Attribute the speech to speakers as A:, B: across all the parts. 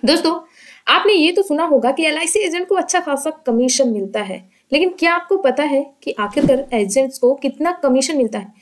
A: दोस्तों, आपने ये तो सुना होगा कि एलआईसी एजेंट को अच्छा खासा कमीशन मिलता है, लेकिन क्या आपको पता है कि आखिरकार एजेंट्स को कितना कमीशन मिलता है?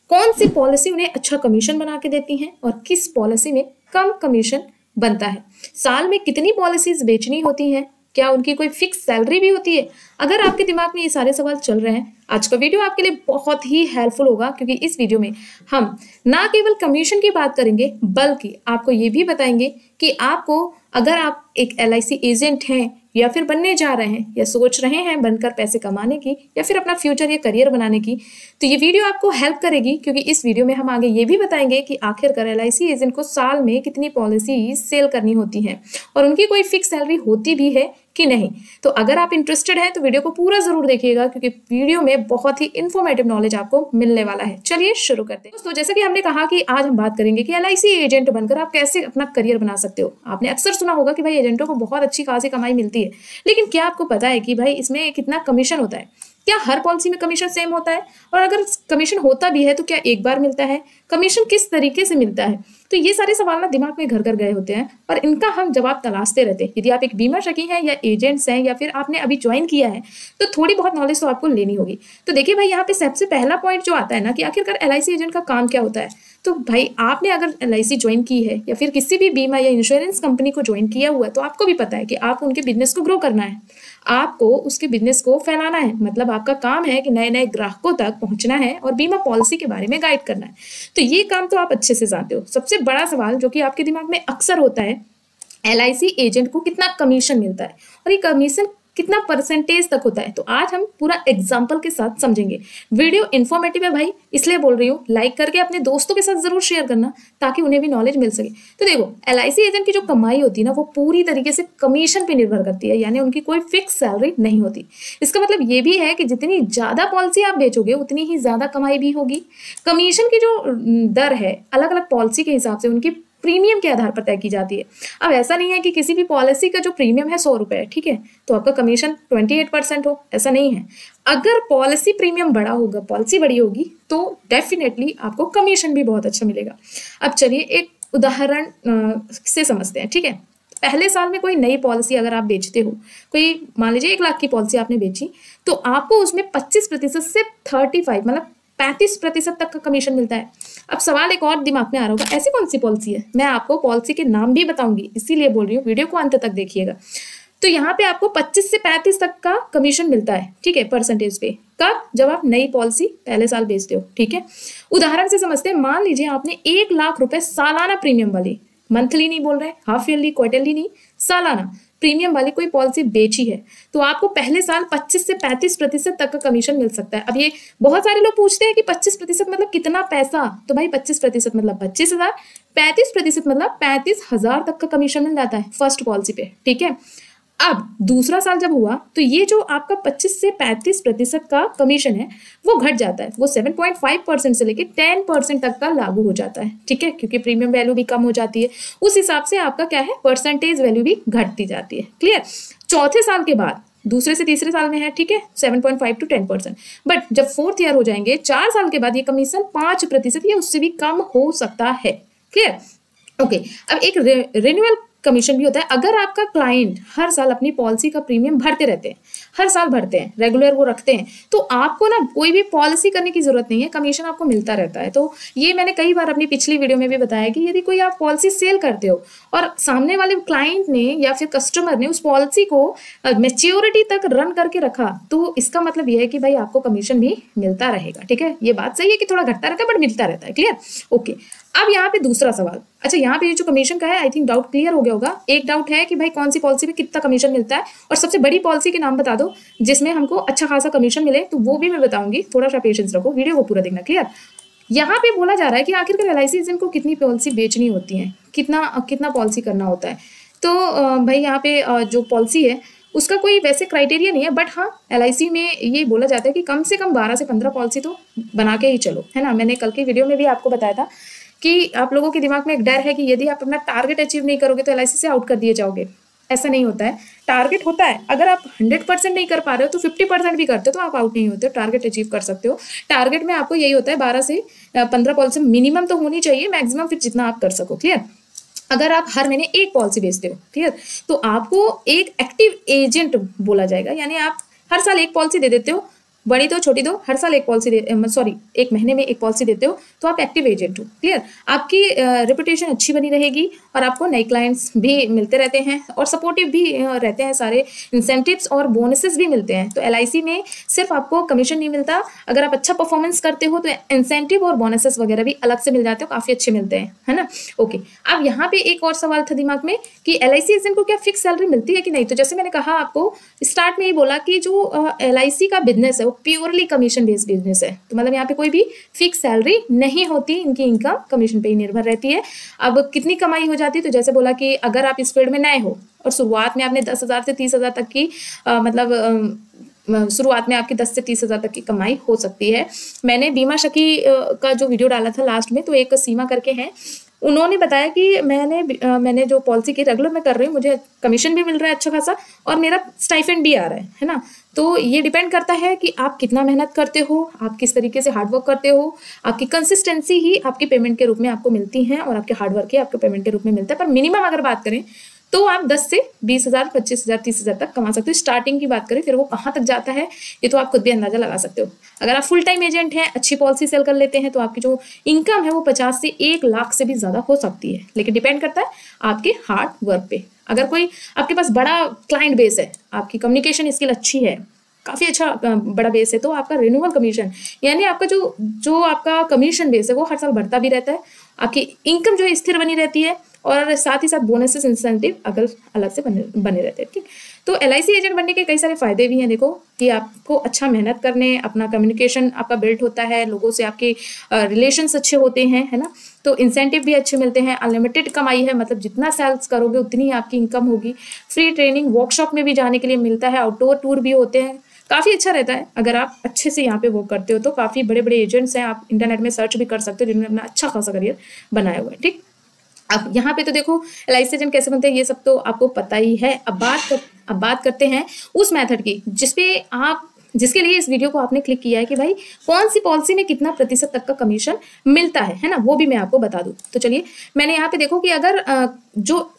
A: कौन सी पॉलिसी उन्हें अच्छा कमीशन बना के देती है और किस पॉलिसी में कम कमीशन बनता है? साल में कितनी पॉलिसीज बेचनी होती हैं? क्या उनकी कोई फिक्स सैलरी भी होती है? अगर आपके दिमाग में ये सारे सवाल चल रहे हैं, आज का वीडियो आपके लिए बहुत ही हेल्पफुल होगा, क्योंकि इस वीडियो में हम ना केवल कमीशन की बात करेंगे बल्कि आपको ये भी बताएंगे कि आपको, अगर आप एक एलआईसी एजेंट हैं या फिर बनने जा रहे हैं या सोच रहे हैं बनकर पैसे कमाने की या फिर अपना फ्यूचर या करियर बनाने की, तो ये वीडियो आपको हेल्प करेगी, क्योंकि इस वीडियो में हम आगे ये भी बताएंगे कि आखिरकार एलआईसी एजेंट को साल में कितनी पॉलिसी सेल करनी होती है और उनकी कोई फिक्स सैलरी होती भी है कि नहीं। तो अगर आप इंटरेस्टेड हैं तो वीडियो को पूरा जरूर देखिएगा, क्योंकि वीडियो में बहुत ही इंफॉर्मेटिव नॉलेज आपको मिलने वाला है। चलिए शुरू करते हैं। दोस्तों, जैसे कि हमने कहा कि आज हम बात करेंगे कि एलआईसी एजेंट बनकर आप कैसे अपना करियर बना सकते हो। आपने अक्सर सुना होगा कि भाई एजेंटों को बहुत अच्छी खासी कमाई मिलती है, लेकिन क्या आपको पता है कि भाई इसमें कितना कमीशन होता है? क्या हर पॉलिसी में कमीशन सेम होता है? और अगर कमीशन होता भी है तो क्या एक बार मिलता है? कमीशन किस तरीके से मिलता है? तो ये सारे सवाल ना दिमाग में घर घर गए होते हैं और इनका हम जवाब तलाशते रहते हैं। यदि आप एक बीमा सखी हैं या एजेंट्स हैं या फिर आपने अभी ज्वाइन किया है, तो थोड़ी बहुत नॉलेज तो आपको लेनी होगी। तो देखिए भाई, यहाँ पे सबसे पहला पॉइंट जो आता है ना कि आखिरकार एलआईसी एजेंट का काम क्या होता है। तो भाई, आपने अगर एलआईसी ज्वाइन की है या फिर किसी भी बीमा या इंश्योरेंस कंपनी को ज्वाइन किया हुआ है, तो आपको भी पता है कि आप उनके बिजनेस को ग्रो करना है, आपको उसके बिजनेस को फैलाना है। मतलब आपका काम है कि नए नए ग्राहकों तक पहुंचना है और बीमा पॉलिसी के बारे में गाइड करना है। तो ये काम तो आप अच्छे से जानते हो। सबसे बड़ा सवाल जो कि आपके दिमाग में अक्सर होता है, एलआईसी एजेंट को कितना कमीशन मिलता है और ये कमीशन कितना परसेंटेज तक होता है। तो आज हम पूरा एग्जाम्पल के साथ समझेंगे। वीडियो इन्फॉर्मेटिव है भाई, इसलिए बोल रही हूँ। लाइक करके अपने दोस्तों के साथ जरूर शेयर करना, ताकि उन्हें भी नॉलेज मिल सके। तो देखो, एलआईसी एजेंट की जो कमाई होती है ना, वो पूरी तरीके से कमीशन पे निर्भर करती है, यानी उनकी कोई फिक्स सैलरी नहीं होती। इसका मतलब ये भी है कि जितनी ज्यादा पॉलिसी आप बेचोगे उतनी ही ज्यादा कमाई भी होगी। कमीशन की जो दर है, अलग अलग पॉलिसी के हिसाब से उनकी प्रीमियम के आधार पर तय की जाती है। अब ऐसा नहीं है कि किसी भी पॉलिसी का जो प्रीमियम है 100 रुपए है, ठीक है, तो आपका कमीशन 28% हो, ऐसा नहीं है। अगर पॉलिसी प्रीमियम बड़ा होगा, पॉलिसी बड़ी होगी, तो डेफिनेटली आपको कमीशन भी बहुत अच्छा मिलेगा। अब चलिए एक उदाहरण से समझते हैं, ठीक है। पहले साल में कोई नई पॉलिसी अगर आप बेचते हो, कोई मान लीजिए 1 लाख की पॉलिसी आपने बेची, तो आपको उसमें 25% से 35 मतलब 35% तक का कमीशन मिलता है। अब सवाल एक और दिमाग में आ रहा होगा, ऐसी कौन सी पॉलिसी है? मैं आपको पॉलिसी के नाम भी बताऊंगी, इसीलिए बोल रही हूँ, वीडियो को अंत तक देखिएगा। तो यहाँ पे आपको 25 से 35 तक का कमीशन मिलता है, ठीक है, परसेंटेज पे। कब? जब आप नई पॉलिसी पहले साल बेचते हो, ठीक है। उदाहरण से समझते हैं, मान लीजिए आपने 1 लाख रुपए सालाना प्रीमियम वाली, मंथली नहीं बोल रहे, हाफ ईयरली, क्वार्टरली नहीं, सालाना प्रीमियम वाली कोई पॉलिसी बेची है, तो आपको पहले साल 25 से 35% तक का कमीशन मिल सकता है। अब ये बहुत सारे लोग पूछते हैं कि 25% मतलब कितना पैसा? तो भाई 25% मतलब 25,000, 35% मतलब 35,000 तक का कमीशन मिल जाता है फर्स्ट पॉलिसी पे, ठीक है। अब दूसरा साल जब हुआ, तो ये जो आपका 25 से 35% का कमीशन है वो घट जाता है, वो 7.5% से लेके 10% तक का लागू हो जाता है, ठीक है, क्योंकि प्रीमियम वैल्यू भी कम हो जाती है। उस हिसाब से आपका क्या है, परसेंटेज वैल्यू भी घटती जाती है। क्लियर? चौथे साल के बाद, दूसरे से तीसरे साल में है, ठीक है, 7.5 to 10%। बट जब 4th ईयर हो जाएंगे, 4 साल के बाद, ये कमीशन 5% या उससे भी कम हो सकता है। क्लियर? ओके। अब एक रिन्यूअल कमीशन भी होता है। अगर आपका क्लाइंट हर साल अपनी पॉलिसी का प्रीमियम भरते रहते हैं, हर साल भरते हैं, रेगुलर वो रखते हैं, तो आपको ना कोई भी पॉलिसी करने की जरूरत नहीं है, कमीशन आपको मिलता रहता है। तो ये मैंने कई बार अपनी पिछली वीडियो में भी बताया कि यदि कोई आप पॉलिसी सेल करते हो और सामने वाले क्लाइंट ने या फिर कस्टमर ने उस पॉलिसी को मैच्योरिटी तक रन करके रखा, तो इसका मतलब यह है कि भाई आपको कमीशन भी मिलता रहेगा, ठीक है। ये बात सही है कि थोड़ा घटता रहता है बट मिलता रहता है। क्लियर? ओके। अब यहाँ पे दूसरा सवाल, अच्छा यहाँ पे जो कमीशन का है, आई थिंक डाउट क्लियर हो गया होगा। एक डाउट है कि भाई कौन सी पॉलिसी में कितना कमीशन मिलता है, और सबसे बड़ी पॉलिसी के नाम बता दो जिसमें हमको अच्छा खासा कमीशन मिले, तो वो भी मैं बताऊंगी। थोड़ा सा पेशेंस रखो, वीडियो को पूरा देखना। क्लियर? यहाँ पे बोला जा रहा है कि आखिरकार एलआईसी एजेंट को कितनी पॉलिसी बेचनी होती है, कितना पॉलिसी करना होता है। तो भाई यहाँ पे जो पॉलिसी है उसका कोई वैसे क्राइटेरिया नहीं है, बट हाँ, एलआईसी में ये बोला जाता है कि कम से कम 12 से 15 पॉलिसी तो बना के ही चलो, है ना। मैंने कल की वीडियो में भी आपको बताया था कि आप लोगों के दिमाग में एक डर है कि यदि आप अपना टारगेट अचीव नहीं करोगे तो एलआईसी से आउट कर दिए जाओगे। ऐसा नहीं होता है, टारगेट होता है। अगर आप 100% नहीं कर पा रहे हो तो 50% भी करते हो तो आप आउट नहीं होते हो, टारगेट अचीव कर सकते हो। टारगेट में आपको यही होता है 12 से 15 पॉलिसी मिनिमम तो होनी चाहिए, मैक्सिमम फिर जितना आप कर सको। क्लियर? अगर आप हर महीने एक पॉलिसी बेचते हो, ठीक है, तो आपको एक एक्टिव एजेंट बोला जाएगा। यानी आप हर साल एक पॉलिसी दे देते हो, बड़ी दो छोटी दो, हर साल एक पॉलिसी एक महीने में एक पॉलिसी देते हो, तो आप एक्टिव एजेंट हो। क्लियर? आपकी रेपुटेशन अच्छी बनी रहेगी और आपको नए क्लाइंट्स भी मिलते रहते हैं और सपोर्टिव भी रहते हैं, सारे इंसेंटिव्स और बोनसेस भी मिलते हैं। तो LIC में सिर्फ आपको कमीशन नहीं मिलता, अगर आप अच्छा परफॉर्मेंस करते हो तो इंसेंटिव और बोनसेस वगैरह भी अलग से मिल जाते हो, काफी अच्छे मिलते हैं, है ना। ओके, अब यहाँ पे एक और सवाल था दिमाग में कि LIC एजेंट को क्या फिक्स सैलरी मिलती है कि नहीं। तो जैसे मैंने कहा आपको स्टार्ट में ही बोला कि जो LIC का बिजनेस है प्योरली कमीशन बेस्ड बिजनेस है। तो मतलब यहाँ पे कोई भी फिक्स सैलरी नहीं होती, इनकी इनकम कमीशन पे ही निर्भर रहती है। अब कितनी कमाई हो जाती है, तो जैसे बोला कि अगर आप इस फील्ड में नए हो और शुरुआत में आपने 10,000 से 30,000 तक की शुरुआत में आपकी 10 से 30,000 तक की कमाई हो सकती है। मैंने बीमा सखी का जो वीडियो डाला था लास्ट में, तो एक सीमा करके हैं, उन्होंने बताया कि मैंने जो पॉलिसी की रेगुलर में कर रही हूँ, मुझे कमीशन भी मिल रहा है अच्छा खासा और मेरा स्टाइफेंड भी आ रहा है ना। तो ये डिपेंड करता है कि आप कितना मेहनत करते हो, आप किस तरीके से हार्डवर्क करते हो, आपकी कंसिस्टेंसी ही आपकी पेमेंट के रूप में आपको मिलती है और आपके हार्डवर्क ही आपको पेमेंट के रूप में मिलता है। पर मिनिमम अगर बात करें तो आप 10 से 20,000, 25,000, 30,000 तक कमा सकते हो। स्टार्टिंग की बात करें, फिर वो कहाँ तक जाता है ये तो आप खुद भी अंदाजा लगा सकते हो। अगर आप फुल टाइम एजेंट हैं, अच्छी पॉलिसी सेल कर लेते हैं, तो आपकी जो इनकम है वो 50 से 1 लाख से भी ज्यादा हो सकती है। लेकिन डिपेंड करता है आपके हार्ड वर्क पे। अगर कोई आपके पास बड़ा क्लाइंट बेस है, आपकी कम्युनिकेशन स्किल अच्छी है, काफी अच्छा बड़ा बेस है, तो आपका रिन्यूअल कमीशन यानी आपका जो आपका कमीशन बेस है वो हर साल बढ़ता भी रहता है। आपकी इनकम जो है स्थिर बनी रहती है और साथ ही साथ बोनसेस इंसेंटिव अगर अलग से बने रहते हैं। ठीक, तो LIC एजेंट बनने के कई सारे फायदे भी हैं। देखो कि आपको अच्छा मेहनत करने, अपना कम्युनिकेशन आपका बिल्ड होता है, लोगों से आपके रिलेशंस अच्छे होते हैं, है ना। तो इंसेंटिव भी अच्छे मिलते हैं, अनलिमिटेड कमाई है, मतलब जितना सेल्स करोगे उतनी आपकी इनकम होगी। फ्री ट्रेनिंग वर्कशॉप में भी जाने के लिए मिलता है, आउटडोर टूर भी होते हैं, काफी अच्छा रहता है। अगर आप अच्छे से यहाँ पे वो करते हो तो काफी बड़े बड़े एजेंट्स हैं, आप इंटरनेट में सर्च भी कर सकते हो जिन्होंने अपना अच्छा खासा करियर बनाया हुआ है। ठीक, अब यहाँ पे तो देखो LIC एजेंट कैसे बनते हैं ये सब तो आपको पता ही है। अब बात करते हैं उस मेथड की जिसके लिए इस वीडियो को आपने क्लिक किया है कि भाई कौन सी पॉलिसी में कितना प्रतिशत तक का कमीशन मिलता है ना, वो भी मैं आपको बता दूं। तो चलिए, मैंने यहाँ पे देखो कि अगर जो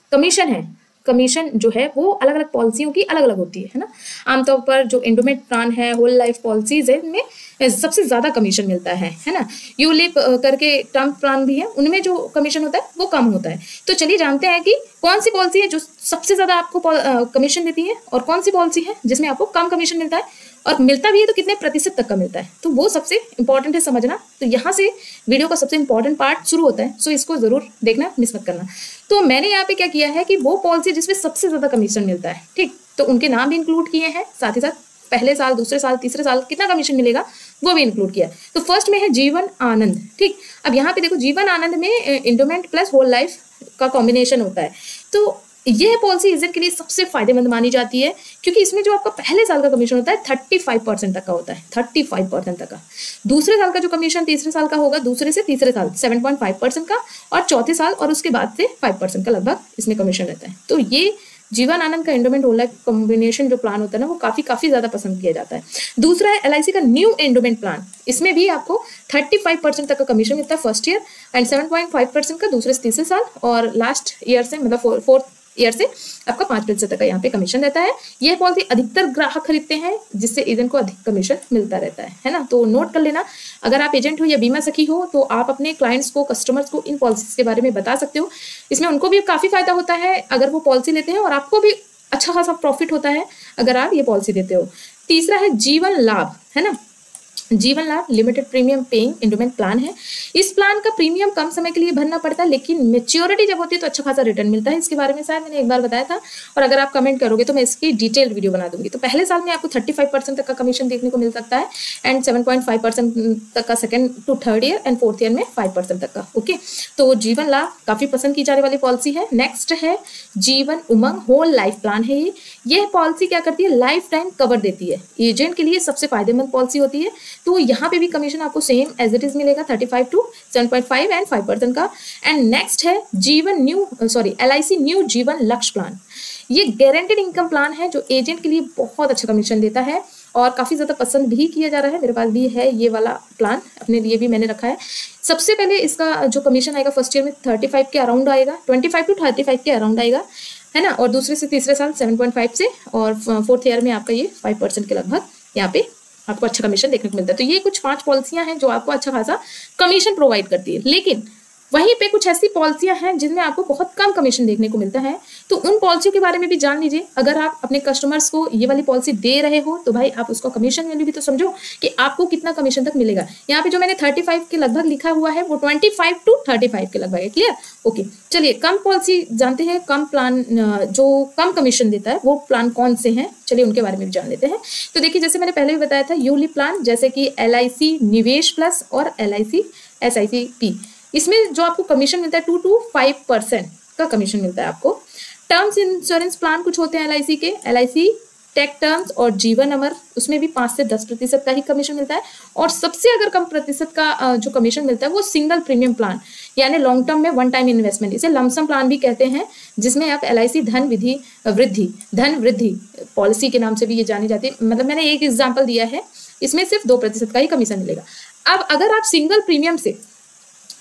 A: कमीशन जो है वो अलग अलग पॉलिसियों की अलग अलग होती है ना। आमतौर पर जो एंडोमेंट प्लान है, होल लाइफ पॉलिसीज है, इनमें सबसे ज्यादा कमीशन मिलता है ना। यूलिप करके टर्म प्लान भी है, उनमें जो कमीशन होता है वो कम होता है। तो चलिए जानते हैं कि कौन सी पॉलिसी है जो सबसे ज्यादा आपको कमीशन देती है और कौन सी पॉलिसी है जिसमें आपको कम कमीशन मिलता है, और मिलता भी है तो कितने प्रतिशत तक का मिलता है। तो वो सबसे इंपॉर्टेंट है समझना। तो यहाँ से वीडियो का सबसे इंपॉर्टेंट पार्ट शुरू होता है, सो इसको जरूर देखना, मिस मत करना। तो मैंने यहाँ पे क्या किया है कि वो पॉलिसी जिसमें सबसे ज्यादा कमीशन मिलता है, ठीक, तो उनके नाम भी इंक्लूड किए हैं, साथ ही साथ पहले साल, दूसरे साल, तीसरे साल कितना कमीशन मिलेगा वो भी इंक्लूड किया है। तो फर्स्ट में है जीवन आनंद। ठीक, अब यहाँ पे देखो जीवन आनंद में एंडोमेंट प्लस होल लाइफ का कॉम्बिनेशन होता है। तो यह पॉलिसी एजेंट के लिए सबसे फायदेमंद मानी जाती है क्योंकि इसमें जो आपका पहले साल का कमीशन होता है 35% तक का होता है, 35% तक का। दूसरे साल का जो कमीशन तीसरे साल का होगा, दूसरे से तीसरे साल 7.5% का, और चौथे साल और उसके बाद से 5% का लगभग इसमें कमीशन रहता है। तो ये जीवन आनंद का एंडोमेंट होल लाइफ कॉम्बिनेशन जो प्लान होता है ना, वो काफी ज्यादा पसंद किया जाता है। दूसरा है LIC का न्यू एंडोमेंट प्लान। इसमें भी आपको 35% तक का कमीशन मिलता है फर्स्ट ईयर एंड 7.5% का दूसरे से तीसरे साल, और लास्ट ईयर से मतलब फोर्थ ईयर से आपका 5% तक का यहाँ पे कमीशन रहता है। यह पॉलिसी अधिकतर ग्राहक खरीदते हैं जिससे एजेंट को अधिक कमीशन मिलता रहता है ना। तो नोट कर लेना, अगर आप एजेंट हो या बीमा सखी हो तो आप अपने क्लाइंट्स को, कस्टमर्स को इन पॉलिसीज के बारे में बता सकते हो। इसमें उनको भी काफी फायदा होता है अगर वो पॉलिसी लेते हैं, और आपको भी अच्छा खासा प्रॉफिट होता है अगर आप ये पॉलिसी देते हो। तीसरा है जीवन लाभ, है ना। जीवन लाभ limited premium paying endowment plan है। इस प्लान का प्रीमियम कम समय के लिए भरना पड़ता है, लेकिन मेच्योरिटी जब होती है तो अच्छा खासा रिटर्न मिलता है। इसके बारे में शायद मैंने एक बार बताया था, और अगर आप कमेंट करोगे तो मैं इसकी डिटेल्ड वीडियो बना दूंगी। तो पहले साल में आपको 35% तक का कमीशन देखने को मिल सकता है एंड 7.5% तक का second to third year and fourth year में 5% तक का। ओके, तो जीवन लाभ काफी पसंद की जाने वाली पॉलिसी है। नेक्स्ट है Jeevan Umang whole life plan है। यह पॉलिसी क्या करती है, लाइफ टाइम कवर देती है। एजेंट के लिए सबसे फायदेमंद पॉलिसी होती है। तो यहाँ पे भी कमीशन आपको सेम एज इट इज मिलेगा, 35 to 7.5 एंड 5% का। एंड नेक्स्ट है LIC न्यू जीवन लक्ष्य प्लान। ये गारंटेड इनकम प्लान है जो एजेंट के लिए बहुत अच्छा कमीशन देता है, और काफ़ी ज़्यादा पसंद भी किया जा रहा है। मेरे पास भी है ये वाला प्लान, अपने लिए भी मैंने रखा है। सबसे पहले इसका जो कमीशन आएगा फर्स्ट ईयर में 35 के अराउंड आएगा, 25 to 35 के अराउंड आएगा, है ना। और दूसरे से तीसरे साल 7.5 से, और फोर्थ ईयर में आपका ये 5% के लगभग यहाँ पे आपको अच्छा कमीशन देखने को मिलता है। तो ये कुछ 5 पॉलिसियां हैं जो आपको अच्छा खासा कमीशन प्रोवाइड करती है। लेकिन वहीं पे कुछ ऐसी पॉलिसियां हैं जिनमें आपको बहुत कम कमीशन देखने को मिलता है। तो उन पॉलिसियों के बारे में भी जान लीजिए। अगर आप अपने कस्टमर्स को ये वाली पॉलिसी दे रहे हो तो भाई आप उसका कमीशन वैल्यू भी तो समझो कि आपको कितना कमीशन तक मिलेगा। यहाँ पे जो मैंने 35 के लगभग लिखा हुआ है वो 25 to 35 के लगभग है। क्लियर? ओके, चलिए कम पॉलिसी जानते हैं, कम प्लान जो कम कमीशन देता है वो प्लान कौन से हैं, चलिए उनके बारे में भी जान लेते हैं। तो देखिए, जैसे मैंने पहले भी बताया था, यूलिप प्लान जैसे कि LIC निवेश प्लस और LIC SIP, इसमें जो आपको कमीशन मिलता है 2 to 5% का कमीशन मिलता है आपको। टर्म्स इंश्योरेंस प्लान कुछ होते हैं LIC के, LIC टेक टर्म्स और जीवन अमर, उसमें भी 5 से 10% का ही कमीशन मिलता है। और सबसे अगर कम प्रतिशत का जो कमीशन मिलता है वो सिंगल प्रीमियम प्लान, यानी लॉन्ग टर्म में वन टाइम इन्वेस्टमेंट, इसे लमसम प्लान भी कहते हैं, जिसमें आप LIC धन वृद्धि पॉलिसी के नाम से भी ये जानी जाती है। मतलब मैंने एक एग्जाम्पल दिया है, इसमें सिर्फ 2% का ही कमीशन मिलेगा। अब अगर आप सिंगल प्रीमियम से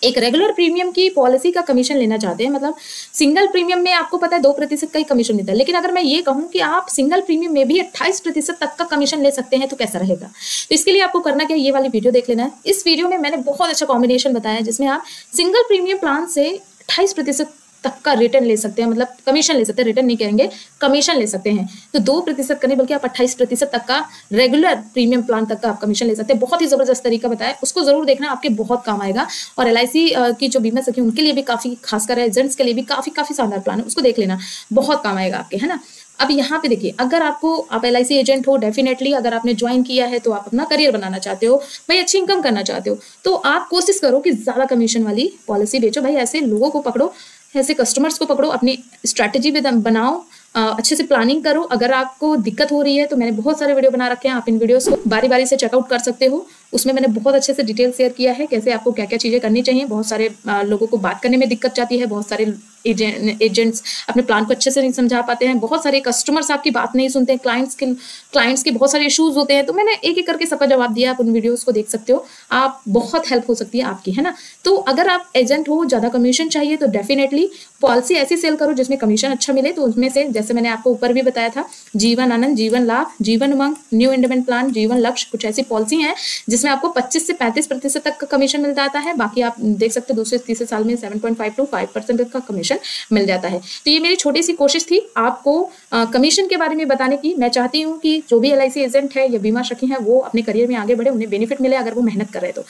A: एक रेगुलर प्रीमियम की पॉलिसी का कमीशन लेना चाहते हैं, मतलब सिंगल प्रीमियम में आपको पता है 2% का ही कमीशन मिलता है, लेकिन अगर मैं ये कहूँ कि आप सिंगल प्रीमियम में भी 28% तक का कमीशन ले सकते हैं तो कैसा रहेगा। तो इसके लिए आपको करना क्या है, ये वाली वीडियो देख लेना है। इस वीडियो में मैंने बहुत अच्छा कॉम्बिनेशन बताया है जिसमें आप सिंगल प्रीमियम प्लान से 28% तक का रिटर्न ले सकते हैं, मतलब कमीशन ले सकते हैं, रिटर्न नहीं कहेंगे, कमीशन ले सकते हैं। तो 2% का नहीं बल्कि आप 28% तक का रेगुलर प्रीमियम प्लान तक का आप कमीशन ले सकते हैं। बहुत ही जबरदस्त तरीका बताया, उसको जरूर देखना, आपके बहुत काम आएगा। और LIC की जो बीमा सखी उनके लिए भी काफी, खासकर एजेंट्स के लिए भी काफी शानदार प्लान है, उसको देख लेना, बहुत काम आएगा आपके, है ना। अब यहाँ पे देखिए, अगर आप LIC एजेंट हो, डेफिनेटली अगर आपने ज्वाइन किया है तो आप अपना करियर बनाना चाहते हो भाई, अच्छी इनकम करना चाहते हो, तो आप कोशिश करो कि ज्यादा कमीशन वाली पॉलिसी बेचो भाई। ऐसे लोगों को पकड़ो, ऐसे कस्टमर्स को पकड़ो, अपनी स्ट्रैटेजी भी बनाओ, अच्छे से प्लानिंग करो। अगर आपको दिक्कत हो रही है तो मैंने बहुत सारे वीडियो बना रखे हैं, आप इन वीडियोस को बारी बारी से चेकआउट कर सकते हो। उसमें मैंने बहुत अच्छे से डिटेल शेयर किया है कैसे आपको क्या क्या चीज़ें करनी चाहिए। बहुत सारे लोगों को बात करने में दिक्कत जाती है, बहुत सारे एजेंट्स अपने प्लान को अच्छे से नहीं समझा पाते हैं, बहुत सारे कस्टमर्स आपकी बात नहीं सुनते हैं, क्लाइंट्स के बहुत सारे इश्यूज होते हैं। तो मैंने एक एक करके सबका जवाब दिया, आप उन वीडियोस को देख सकते हो, आप बहुत हेल्प हो सकती है आपकी, है ना। तो अगर आप एजेंट हो, ज़्यादा कमीशन चाहिए तो डेफिनेटली पॉलिसी ऐसी सेल करो जिसमें कमीशन अच्छा मिले। तो उसमें से जैसे मैंने आपको ऊपर भी बताया था, जीवन आनंद, जीवन लाभ, Jeevan Umang, new independent plan, जीवन लक्ष्य, कुछ ऐसी पॉलिसी हैं जिसमें आपको 25 से 35% तक का कमीशन मिल जाता है। बाकी आप देख सकते हो दूसरे तीसरे साल में 7.5 to 5% का कमीशन मिल जाता है। तो ये मेरी छोटी सी कोशिश थी आपको कमीशन के बारे में बताने की। मैं चाहती हूँ कि जो भी LIC एजेंट है या बीमा सखी है वो अपने करियर में आगे बढ़े, उन्हें बेनिफिट मिले अगर वो मेहनत कर रहे तो।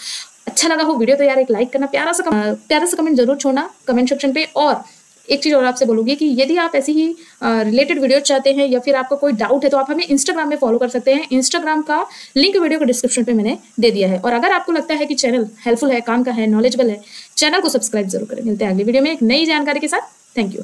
A: अच्छा लगा हो वीडियो तो यार एक लाइक करना, प्यारा सा कमेंट जरूर छोड़ना कमेंट सेक्शन पे। और एक चीज़ और आपसे बोलूँगी कि यदि आप ऐसी ही रिलेटेड वीडियो चाहते हैं या फिर आपका कोई डाउट है तो आप हमें इंस्टाग्राम में फॉलो कर सकते हैं। इंस्टाग्राम का लिंक वीडियो के डिस्क्रिप्शन पे मैंने दे दिया है। और अगर आपको लगता है कि चैनल हेल्पफुल है, काम का है, नॉलेजेबल है, चैनल को सब्सक्राइब जरूर करें। मिलते हैं अगली वीडियो में एक नई जानकारी के साथ। Thank you.